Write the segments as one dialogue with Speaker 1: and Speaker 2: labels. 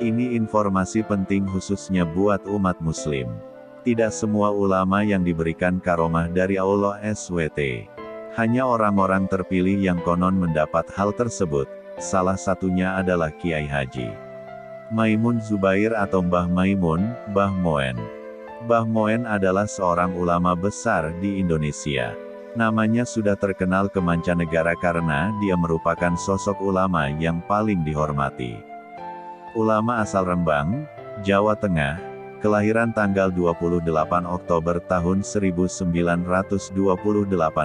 Speaker 1: Ini informasi penting khususnya buat umat muslim. Tidak semua ulama yang diberikan karomah dari Allah SWT. Hanya orang-orang terpilih yang konon mendapat hal tersebut. Salah satunya adalah Kiai Haji Maimun Zubair atau Mbah Maimun, Mbah Moen. Mbah Moen adalah seorang ulama besar di Indonesia. Namanya sudah terkenal ke mancanegara karena dia merupakan sosok ulama yang paling dihormati. Ulama asal Rembang, Jawa Tengah, kelahiran tanggal 28 Oktober tahun 1928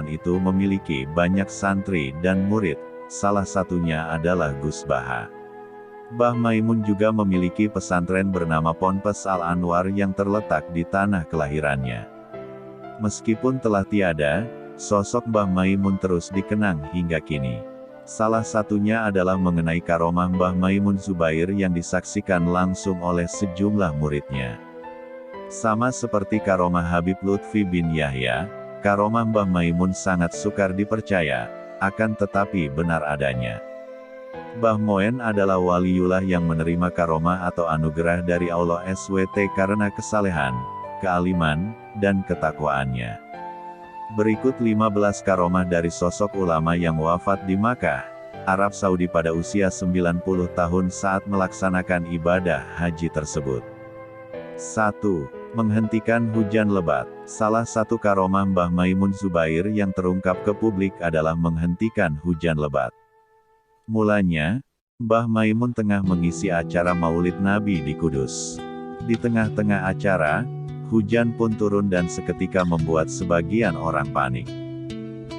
Speaker 1: itu memiliki banyak santri dan murid, salah satunya adalah Gus Baha. Mbah Maimun juga memiliki pesantren bernama Ponpes Al-Anwar yang terletak di tanah kelahirannya. Meskipun telah tiada, sosok Mbah Maimun terus dikenang hingga kini. Salah satunya adalah mengenai karomah Mbah Maimun Zubair yang disaksikan langsung oleh sejumlah muridnya. Sama seperti karomah Habib Lutfi bin Yahya, karomah Mbah Maimun sangat sukar dipercaya, akan tetapi benar adanya. Mbah Moen adalah waliullah yang menerima karomah atau anugerah dari Allah SWT karena kesalehan, kealiman, dan ketakwaannya. Berikut 15 karomah dari sosok ulama yang wafat di Makkah, Arab Saudi pada usia 90 tahun saat melaksanakan ibadah haji tersebut. 1. Menghentikan hujan lebat. Salah satu karomah Mbah Maimun Zubair yang terungkap ke publik adalah menghentikan hujan lebat. Mulanya, Mbah Maimun tengah mengisi acara Maulid Nabi di Kudus. Di tengah-tengah acara, hujan pun turun dan seketika membuat sebagian orang panik.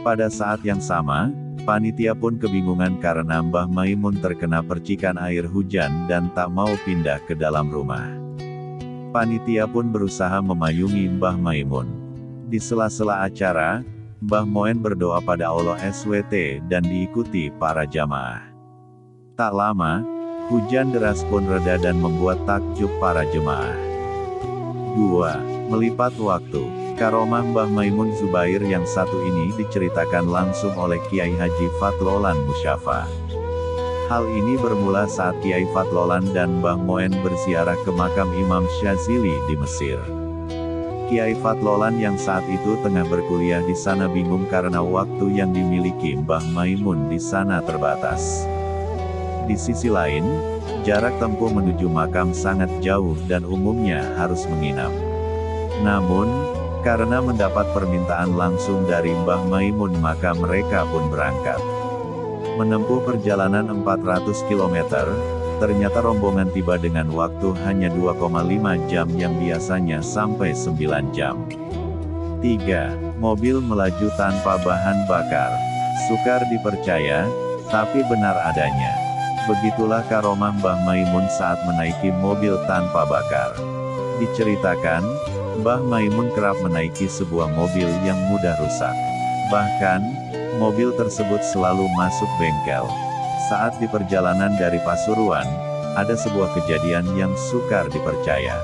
Speaker 1: Pada saat yang sama, panitia pun kebingungan karena Mbah Maimun terkena percikan air hujan dan tak mau pindah ke dalam rumah. Panitia pun berusaha memayungi Mbah Maimun. Di sela-sela acara, Mbah Moen berdoa pada Allah SWT dan diikuti para jamaah. Tak lama, hujan deras pun reda dan membuat takjub para jemaah. 2. Melipat waktu. Karomah Mbah Maimun Zubair yang satu ini diceritakan langsung oleh Kiai Haji Fatlolan Musyafa. Hal ini bermula saat Kiai Fatlolan dan Mbah Moen berziarah ke makam Imam Syazili di Mesir. Kiai Fatlolan yang saat itu tengah berkuliah di sana bingung karena waktu yang dimiliki Mbah Maimun di sana terbatas. Di sisi lain, jarak tempuh menuju makam sangat jauh dan umumnya harus menginap. Namun, karena mendapat permintaan langsung dari Mbah Maimun maka mereka pun berangkat. Menempuh perjalanan 400 km, ternyata rombongan tiba dengan waktu hanya 2,5 jam yang biasanya sampai 9 jam. 3. Mobil melaju tanpa bahan bakar. Sukar dipercaya, tapi benar adanya. Begitulah karomah Mbah Maimun saat menaiki mobil tanpa bakar. Diceritakan, Mbah Maimun kerap menaiki sebuah mobil yang mudah rusak. Bahkan, mobil tersebut selalu masuk bengkel. Saat di perjalanan dari Pasuruan, ada sebuah kejadian yang sukar dipercaya.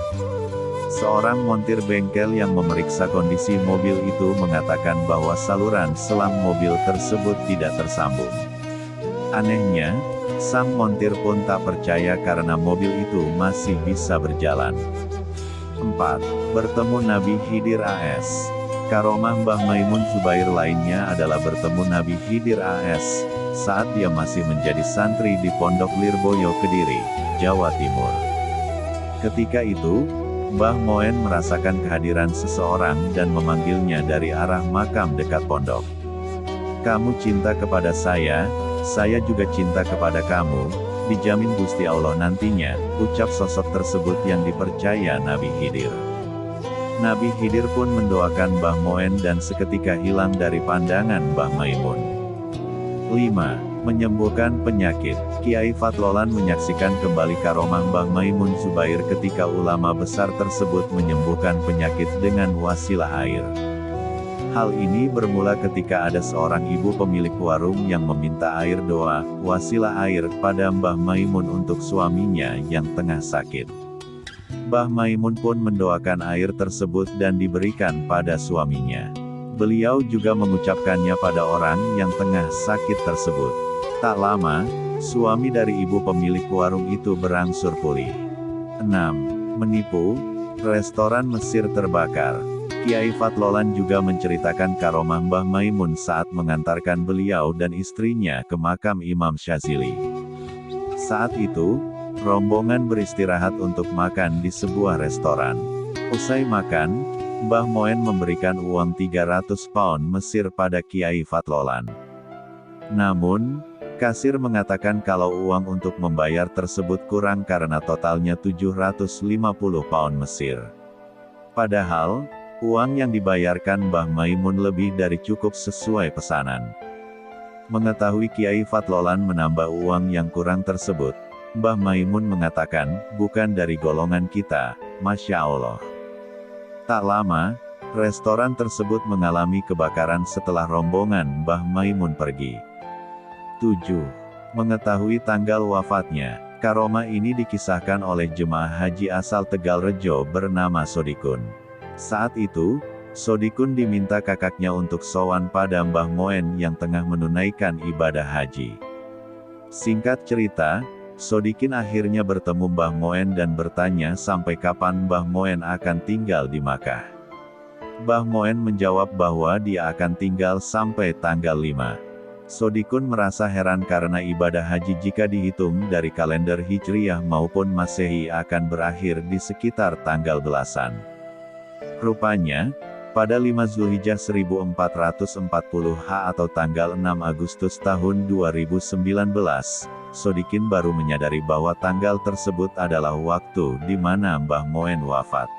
Speaker 1: Seorang montir bengkel yang memeriksa kondisi mobil itu mengatakan bahwa saluran selang mobil tersebut tidak tersambung. Anehnya, sang montir pun tak percaya karena mobil itu masih bisa berjalan. 4. Bertemu Nabi Khidir AS. Karomah Mbah Maimun Zubair lainnya adalah bertemu Nabi Khidir AS, saat dia masih menjadi santri di Pondok Lirboyo Kediri, Jawa Timur. Ketika itu, Mbah Moen merasakan kehadiran seseorang dan memanggilnya dari arah makam dekat pondok. "Kamu cinta kepada saya juga cinta kepada kamu, dijamin Gusti Allah nantinya," ucap sosok tersebut yang dipercaya Nabi Khidir. Nabi Khidir pun mendoakan Mbah Moen dan seketika hilang dari pandangan Mbah Maimun. 5. Menyembuhkan penyakit. Kiai Fatlolan menyaksikan kembali karomah Mbah Maimun Zubair ketika ulama besar tersebut menyembuhkan penyakit dengan wasilah air. Hal ini bermula ketika ada seorang ibu pemilik warung yang meminta air doa, wasilah air, pada Mbah Maimun untuk suaminya yang tengah sakit. Mbah Maimun pun mendoakan air tersebut dan diberikan pada suaminya. Beliau juga mengucapkannya pada orang yang tengah sakit tersebut. Tak lama, suami dari ibu pemilik warung itu berangsur pulih. 6. Menipu, restoran Mesir terbakar. Kiai Fatlolan juga menceritakan karomah Mbah Maimun saat mengantarkan beliau dan istrinya ke makam Imam Syazili. Saat itu, rombongan beristirahat untuk makan di sebuah restoran. Usai makan, Mbah Moen memberikan uang 300 pound Mesir pada Kiai Fatlolan. Namun, kasir mengatakan kalau uang untuk membayar tersebut kurang karena totalnya 750 pound Mesir. Padahal, uang yang dibayarkan Mbah Maimun lebih dari cukup sesuai pesanan. Mengetahui Kiai Fatlolan menambah uang yang kurang tersebut, Mbah Maimun mengatakan, bukan dari golongan kita, Masya Allah. Tak lama, restoran tersebut mengalami kebakaran setelah rombongan Mbah Maimun pergi. 7. Mengetahui tanggal wafatnya, karomah ini dikisahkan oleh jemaah haji asal Tegalrejo bernama Sodikun. Saat itu, Sodikun diminta kakaknya untuk sowan pada Mbah Moen yang tengah menunaikan ibadah haji. Singkat cerita, Sodikin akhirnya bertemu Mbah Moen dan bertanya sampai kapan Mbah Moen akan tinggal di Makkah. Mbah Moen menjawab bahwa dia akan tinggal sampai tanggal 5. Sodikun merasa heran karena ibadah haji jika dihitung dari kalender Hijriyah maupun Masehi akan berakhir di sekitar tanggal belasan. Rupanya, pada 5 Zulhijjah 1440H atau tanggal 6 Agustus tahun 2019, Sodikin baru menyadari bahwa tanggal tersebut adalah waktu di mana Mbah Moen wafat.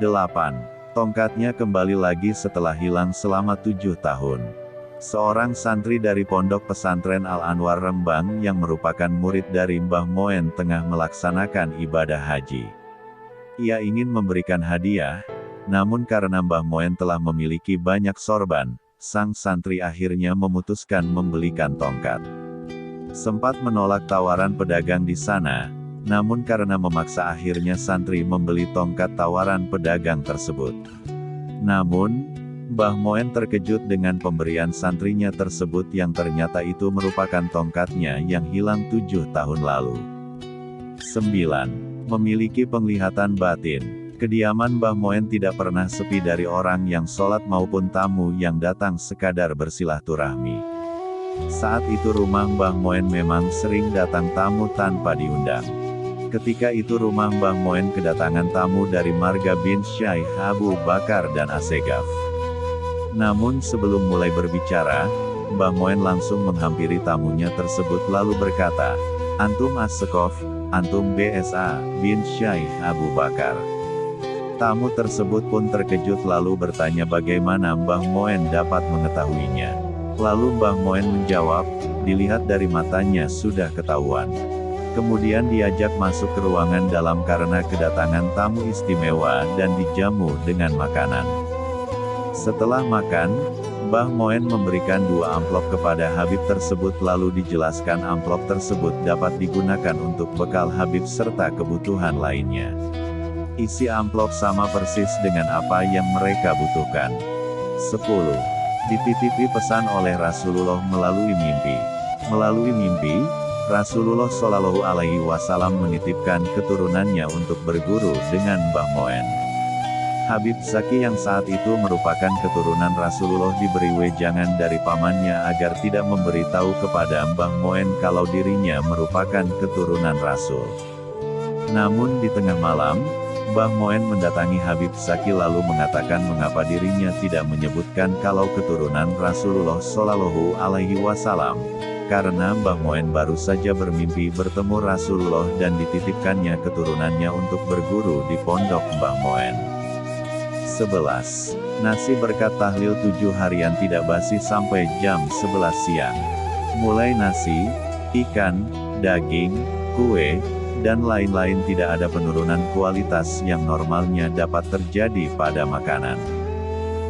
Speaker 1: 8. Tongkatnya kembali lagi setelah hilang selama 7 tahun. Seorang santri dari Pondok Pesantren Al-Anwar Rembang yang merupakan murid dari Mbah Moen tengah melaksanakan ibadah haji. Ia ingin memberikan hadiah, namun karena Mbah Moen telah memiliki banyak sorban, sang santri akhirnya memutuskan membelikan tongkat. Sempat menolak tawaran pedagang di sana, namun karena memaksa akhirnya santri membeli tongkat tawaran pedagang tersebut. Namun, Mbah Moen terkejut dengan pemberian santrinya tersebut yang ternyata itu merupakan tongkatnya yang hilang 7 tahun lalu. 9. Memiliki penglihatan batin. Kediaman Mbah Moen tidak pernah sepi dari orang yang sholat maupun tamu yang datang sekadar bersilaturahmi. Saat itu rumah Mbah Moen memang sering datang tamu tanpa diundang. Ketika itu rumah Mbah Moen kedatangan tamu dari marga bin Syekh Abu Bakar dan Assegaf. Namun sebelum mulai berbicara, Mbah Moen langsung menghampiri tamunya tersebut lalu berkata, "Antum As-Sekof, antum BSA, bin Syekh Abu Bakar." Tamu tersebut pun terkejut lalu bertanya bagaimana Mbah Moen dapat mengetahuinya. Lalu Mbah Moen menjawab, dilihat dari matanya sudah ketahuan. Kemudian diajak masuk ke ruangan dalam karena kedatangan tamu istimewa dan dijamu dengan makanan. Setelah makan, Mbah Moen memberikan 2 amplop kepada Habib tersebut lalu dijelaskan amplop tersebut dapat digunakan untuk bekal Habib serta kebutuhan lainnya. Isi amplop sama persis dengan apa yang mereka butuhkan. 10. Dititipi pesan oleh Rasulullah melalui mimpi. Melalui mimpi, Rasulullah Shallallahu Alaihi Wasallam menitipkan keturunannya untuk berguru dengan Mbah Moen. Habib Zaki yang saat itu merupakan keturunan Rasulullah diberi wejangan dari pamannya agar tidak memberitahu kepada Mbah Moen kalau dirinya merupakan keturunan Rasul. Namun di tengah malam, Mbah Moen mendatangi Habib Zaki lalu mengatakan mengapa dirinya tidak menyebutkan kalau keturunan Rasulullah Shallallahu Alaihi Wasallam. Karena Mbah Moen baru saja bermimpi bertemu Rasulullah dan dititipkannya keturunannya untuk berguru di pondok Mbah Moen. 11. Nasi berkat tahlil 7 harian tidak basi sampai jam 11 siang. Mulai nasi, ikan, daging, kue, dan lain-lain tidak ada penurunan kualitas yang normalnya dapat terjadi pada makanan.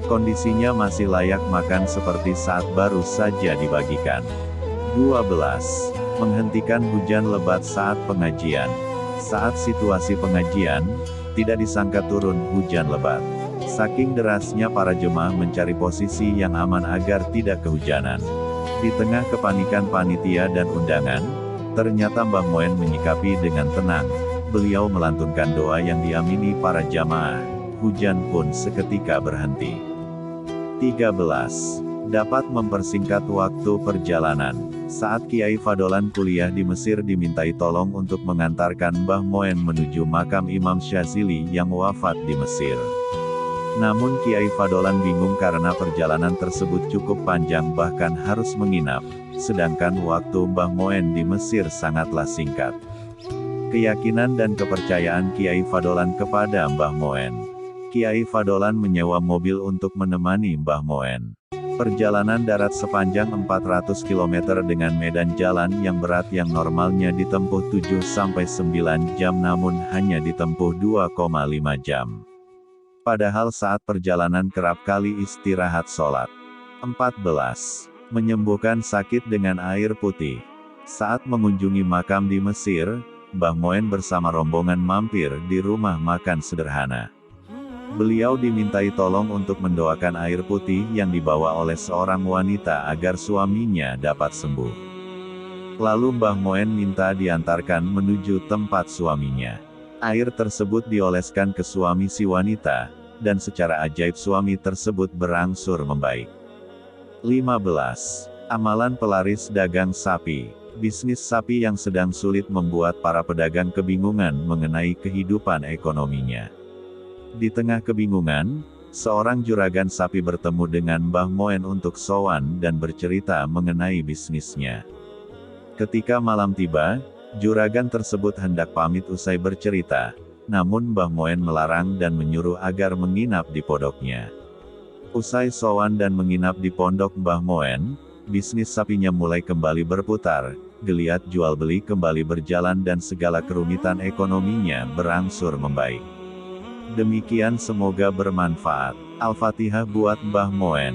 Speaker 1: Kondisinya masih layak makan seperti saat baru saja dibagikan. 12. Menghentikan hujan lebat saat pengajian. Saat situasi pengajian, tidak disangka turun hujan lebat. Saking derasnya para jemaah mencari posisi yang aman agar tidak kehujanan. Di tengah kepanikan panitia dan undangan, ternyata Mbah Moen menyikapi dengan tenang. beliau melantunkan doa yang diamini para jamaah. Hujan pun seketika berhenti. 13. Dapat mempersingkat waktu perjalanan. Saat Kiai Fadolan kuliah di Mesir dimintai tolong untuk mengantarkan Mbah Moen menuju makam Imam Syazili yang wafat di Mesir. Namun Kiai Fadolan bingung karena perjalanan tersebut cukup panjang bahkan harus menginap, sedangkan waktu Mbah Moen di Mesir sangatlah singkat. Keyakinan dan kepercayaan Kiai Fadolan kepada Mbah Moen. Kiai Fadolan menyewa mobil untuk menemani Mbah Moen. Perjalanan darat sepanjang 400 km dengan medan jalan yang berat yang normalnya ditempuh 7-9 jam namun hanya ditempuh 2,5 jam. Padahal saat perjalanan kerap kali istirahat sholat. 14. Menyembuhkan sakit dengan air putih. Saat mengunjungi makam di Mesir, Mbah Moen bersama rombongan mampir di rumah makan sederhana. Beliau dimintai tolong untuk mendoakan air putih yang dibawa oleh seorang wanita agar suaminya dapat sembuh. Lalu Mbah Moen minta diantarkan menuju tempat suaminya. Air tersebut dioleskan ke suami si wanita, dan secara ajaib suami tersebut berangsur membaik. 15. Amalan pelaris dagang sapi. Bisnis sapi yang sedang sulit membuat para pedagang kebingungan mengenai kehidupan ekonominya. Di tengah kebingungan, seorang juragan sapi bertemu dengan Mbah Moen untuk sowan dan bercerita mengenai bisnisnya. Ketika malam tiba, juragan tersebut hendak pamit usai bercerita, namun Mbah Moen melarang dan menyuruh agar menginap di pondoknya. Usai sowan dan menginap di pondok Mbah Moen, bisnis sapinya mulai kembali berputar, geliat jual beli kembali berjalan dan segala kerumitan ekonominya berangsur membaik. Demikian semoga bermanfaat. Al-Fatihah buat Mbah Moen.